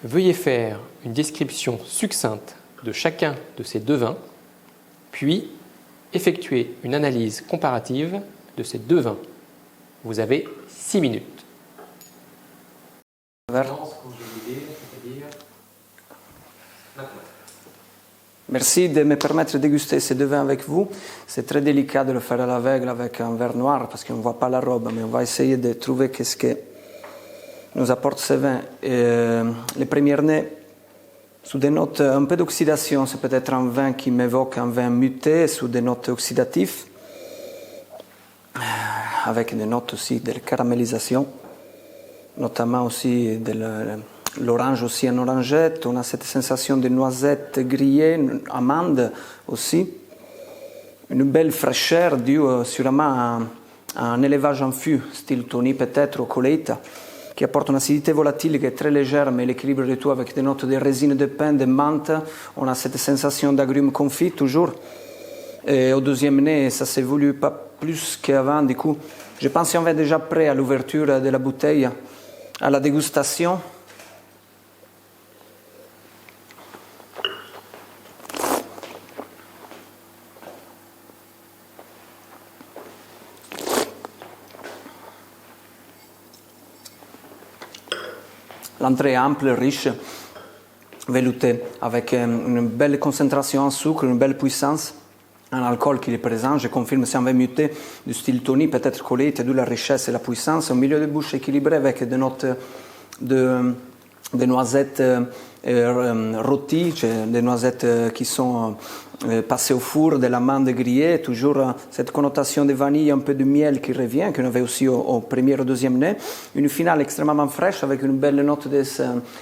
Veuillez faire une description succincte de chacun de ces deux vins, puis effectuer une analyse comparative de ces deux vins. Vous avez 6 minutes. Merci de me permettre de déguster ces deux vins avec vous. C'est très délicat de le faire à l'aveugle avec un verre noir parce qu'on ne voit pas la robe, mais on va essayer de trouver qu'est-ce que nous apporte ces vins. Les premiers nez, sous des notes un peu d'oxydation, c'est peut-être un vin qui m'évoque un vin muté, sous des notes oxydatives, avec des notes aussi de caramélisation, notamment aussi de l'orange aussi en orangette. On a cette sensation de noisettes grillées, amandes aussi. Une belle fraîcheur due sûrement à un élevage en fût, style Tony peut-être, ou Colheita, qui apporte une acidité volatile qui est très légère, mais l'équilibre de tout avec des notes de résine de pin, de menthe. On a cette sensation d'agrumes confits toujours. Et au deuxième nez, ça s'est voulu pas plus qu'avant. Du coup, je pense qu'on va déjà prêt à l'ouverture de la bouteille, à la dégustation. L'entrée est ample, riche, veloutée, avec une belle concentration en sucre, une belle puissance, un alcool qui est présent. Je confirme, c'est un vin muté du style Tony, peut-être collé, d'où la richesse et la puissance. Au milieu de bouche équilibré avec des notes de noisettes rôties, des noisettes qui sont passées au four, de l'amande grillée, toujours cette connotation de vanille, un peu de miel qui revient, qu'on avait aussi au premier et au deuxième nez. Une finale extrêmement fraîche avec une belle note de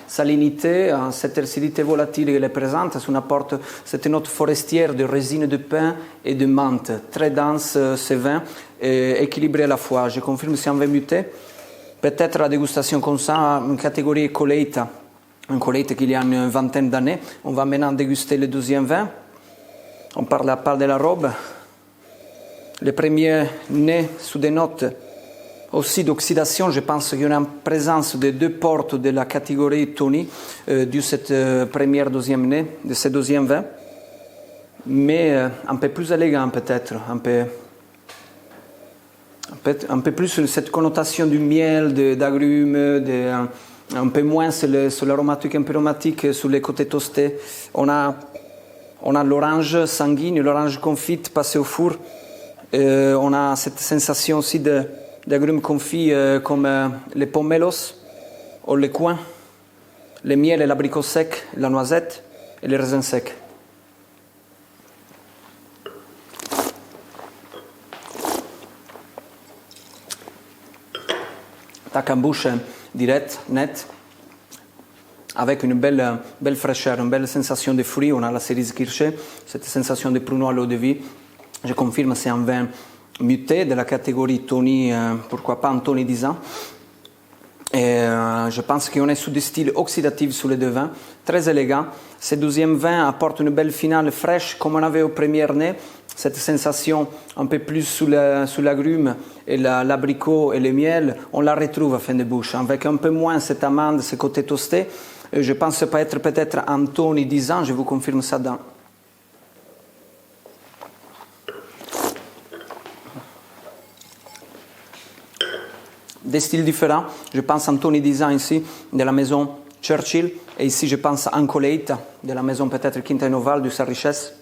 salinité, cette acidité volatile qui est présente, on apporte cette note forestière de résine de pin et de menthe. Très dense ce vin, équilibré à la fois. Je confirme, c'est un vin muté. Peut-être la dégustation comme ça, une catégorie Colheita, un Colheita qui y a une vingtaine d'années. On va maintenant déguster le deuxième vin. On parle à part de la robe. Le premier nez sous des notes aussi d'oxydation. Je pense qu'il y a une présence de deux portes de la catégorie Tony de cette première deuxième nez, de ce deuxième vin. Mais un peu plus élégant peut-être, un peu plus cette connotation du miel, d'agrumes, un peu moins sur l'aromatique, un peu aromatique, sur les côtés toastés. On a l'orange sanguine, l'orange confite passé au four. On a cette sensation aussi d'agrumes confits comme les pomelos, ou les coins, le miel et l'abricot sec, la noisette et les raisins secs. Tac en bouche direct, net, avec une belle fraîcheur, une belle sensation de fruits. On a la cerise kirschée, cette sensation de pruneau à l'eau de vie. Je confirme, c'est un vin muté de la catégorie Tony, pourquoi pas un Tony 10 ans. Et je pense qu'on est sous des styles oxydatifs sous les deux vins, très élégant. Ce deuxième vin apporte une belle finale fraîche, comme on avait au premier nez. Cette sensation un peu plus sous l'agrume et l'abricot et le miel, on la retrouve à fin de bouche, avec un peu moins cette amande, ce côté toasté. Je pense pas être peut-être un Tony 10 ans, je vous confirme ça dans... Des styles différents, je pense à Tony 10 ans ici, de la maison Churchill, et ici je pense à Colheita, de la maison peut-être Quinta Noval, de sa richesse.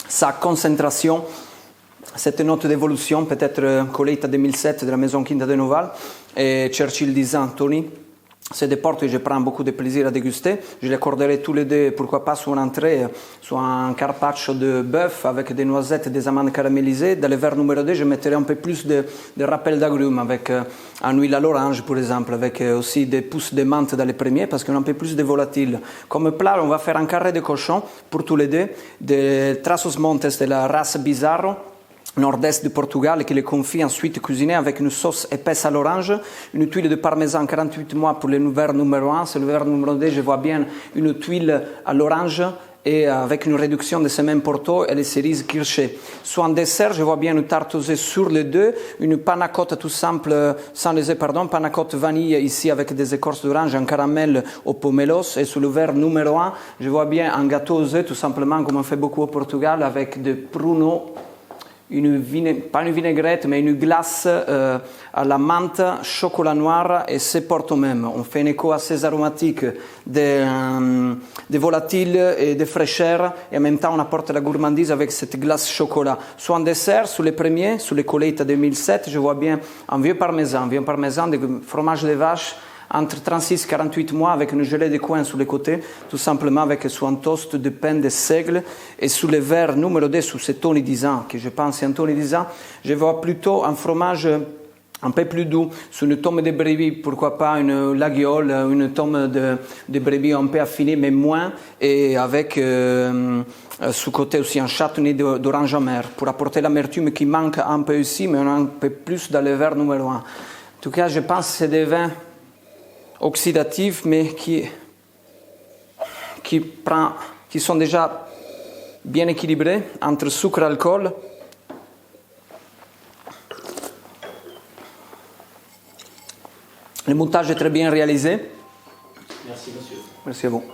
Sa concentration, cette note d'évolution, peut-être Colheita 2007 de la maison Quinta de Noval et Churchill 10 ans, Tony. C'est des portes que je prends beaucoup de plaisir à déguster. Je les accorderai tous les deux, pourquoi pas, sur une entrée, sur un carpaccio de bœuf avec des noisettes et des amandes caramélisées. Dans le verre numéro 2, je mettrai un peu plus de rappel d'agrumes avec un huile à l'orange, par exemple, avec aussi des pousses de menthe dans les premiers, parce qu'on a un peu plus de volatile. Comme plat, on va faire un carré de cochon pour tous les deux, des Trassos Montes de la race Bizarro, nord-est du Portugal, qui les confie ensuite cuisiné avec une sauce épaisse à l'orange, une tuile de parmesan 48 mois pour le verre numéro 1. C'est le verre numéro 2, je vois bien une tuile à l'orange et avec une réduction de ces mêmes Porto et les cerises Kirché. Soit en dessert, je vois bien une tarte aux œufs sur les deux, une panna cotta tout simple, sans les œufs, pardon, panna cotta vanille ici avec des écorces d'orange en caramel au pomelos. Et sur le verre numéro 1, je vois bien un gâteau aux œufs tout simplement comme on fait beaucoup au Portugal avec des pruneaux. Pas une vinaigrette, mais une glace à la menthe, chocolat noir et c'est Porto même. On fait un écho assez aromatique des volatiles et des fraîcheurs et en même temps on apporte la gourmandise avec cette glace chocolat. Soit en dessert, sur les premiers, sur les Colheita 2007, je vois bien un vieux parmesan de fromage de vache entre 36 et 48 mois avec une gelée de coin sur les côtés, tout simplement avec sur un toast de pain de seigle. Et sous le verre numéro 2, sous ce tonidisant, que je pense est un tonidisant, je vois plutôt un fromage un peu plus doux, sur une tome de brebis, pourquoi pas une laguiole, une tome de brebis un peu affinée, mais moins, et avec sous côté aussi un châtenay d'orange amer, pour apporter l'amertume qui manque un peu ici, mais un peu plus dans le verre numéro 1. En tout cas, je pense que c'est des vins oxydatifs, mais qui sont déjà bien équilibrés entre sucre et alcool. Le montage est très bien réalisé. Merci, monsieur. Merci à vous.